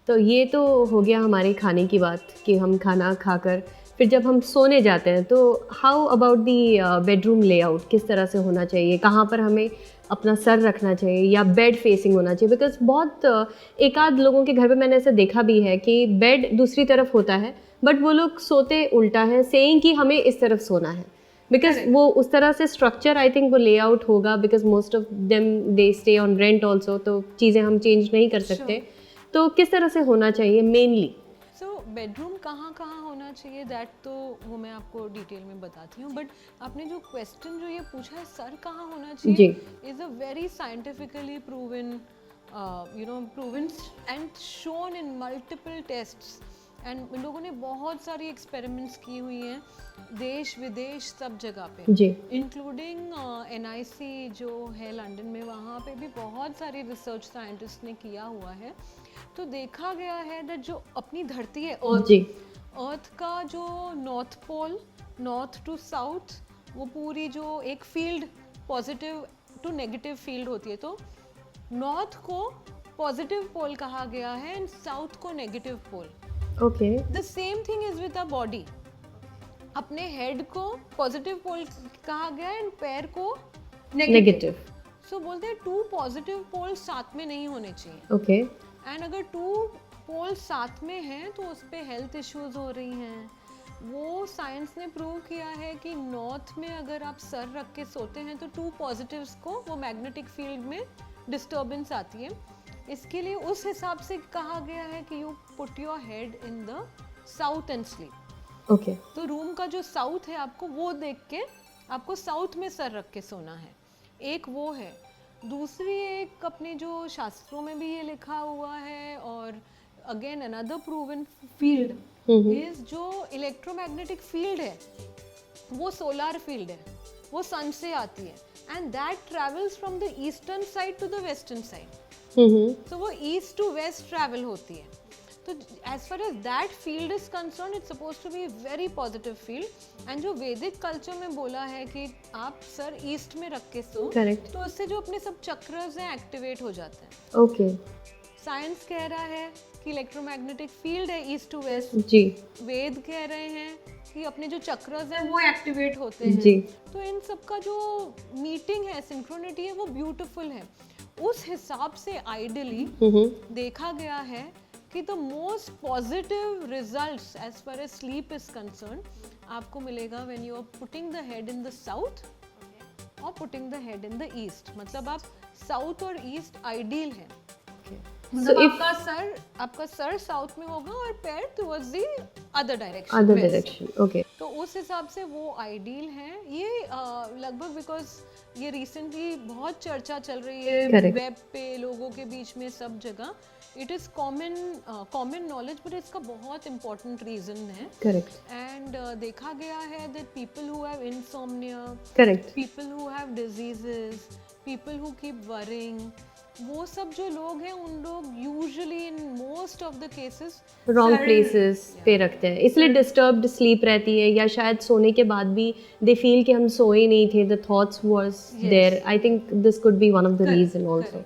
तो ये तो हो गया हमारे खाने की बात कि हम खाना खाकर फिर जब हम सोने जाते हैं तो how about the bedroom layout, किस तरह से होना चाहिए, कहाँ पर हमें अपना सर रखना चाहिए या बेड फेसिंग होना चाहिए? बिकॉज बहुत एक आध लोगों के घर पे मैंने ऐसा देखा भी है कि बेड दूसरी तरफ होता है बट वो लोग सोते उल्टा है, सेइंग कि हमें इस तरफ सोना है, बिकॉज वो उस तरह से स्ट्रक्चर आई थिंक वो लेआउट होगा, because most of them they stay on rent also, तो चीज़ें हम चेंज नहीं कर सकते। तो किस तरह से होना चाहिए मेनली? सो बेडरूम कहाँ कहाँ होना चाहिए दैट तो वो मैं आपको डिटेल में बताती हूँ, बट आपने जो क्वेश्चन जो ये पूछा है सर कहाँ होना चाहिए is a very scientifically proven proven and shown in multiple tests, and in लोगों ने बहुत सारी एक्सपेरिमेंट्स की हुई हैं देश विदेश सब जगह पे, इंक्लूडिंग NIC जो है लंदन में, वहाँ पे भी बहुत सारे रिसर्च साइंटिस्ट ने किया हुआ है। तो देखा गया है दैट जो अपनी धरती है अर्थ का जो north pole, north to south, वो पूरी जो एक field positive to negative field होती है, तो नॉर्थ को पॉजिटिव पोल कहा गया है एंड साउथ को negative pole. Okay, the same thing is with a body, अपने हेड को पॉजिटिव पोल कहा गया है एंड पैर को नेगेटिव। सो बोलते हैं टू पॉजिटिव पोल साथ में नहीं होने चाहिए। ओके, एंड अगर टू पोल साथ में हैं तो उस पर हेल्थ इश्यूज हो रही हैं। वो साइंस ने प्रूव किया है कि नॉर्थ में अगर आप सर रख के सोते हैं तो टू पॉजिटिव्स को वो मैग्नेटिक फील्ड में डिस्टर्बेंस आती है, इसके लिए उस हिसाब से कहा गया है कि you put your head in the south and sleep. Okay, तो रूम का जो साउथ है आपको वो देख के आपको साउथ में सर रख के सोना है, एक वो है। दूसरी एक अपने जो शास्त्रों में भी ये लिखा हुआ है, और again another proven field is जो इलेक्ट्रोमैग्नेटिक फील्ड है वो सोलर फील्ड है, वो सन से आती है and that travels from the eastern side to the western side, तो वो ईस्ट टू वेस्ट ट्रैवल होती है। तो as far as that field is concern it's suppose to be very positive field, and जो वैदिक कल्चर में बोला है कि आप सर ईस्ट में रख के सो, तो उससे जो अपने सब चक्रस हैं एक्टिवेट हो जाते हैं। ओके, साइंस कह रहा है कि इलेक्ट्रोमैग्नेटिक फील्ड है ईस्ट टू वेस्ट जी, वेद कह रहे हैं कि अपने जो चक्रस हैं वो एक्टिवेट होते हैं जी। तो इन सब का जो मीटिंग है, सिंक्रोनिटी है, वो ब्यूटीफुल है। उस हिसाब से आइडियली देखा गया है कि the most positive results as far as sleep is concern आपको मिलेगा when you are putting the head in the south और putting the head in the east, मतलब आप साउथ और ईस्ट आइडियल है। मतलब आपका सर साउथ में होगा और पैर towards the other direction. Okay, तो उस हिसाब से वो आइडियल है। ये लगभग बिकॉज ये रिसेंटली बहुत चर्चा चल रही है वेब पे, लोगों के बीच में, सब जगह। It is common knowledge, but इसका बहुत इंपॉर्टेंट रीजन है। करेक्ट, एंड देखा गया है that people who have insomnia, correct, people who have diseases, people who keep worrying, वो सब जो लोग हैं उन लोग usually in most of the cases wrong places पे रखते हैं, इसलिए डिस्टर्ब्ड स्लीप रहती है, या शायद सोने के बाद भी दे फील कि हम सोए नहीं थे, the thoughts was there. I think this could be one of the reason also.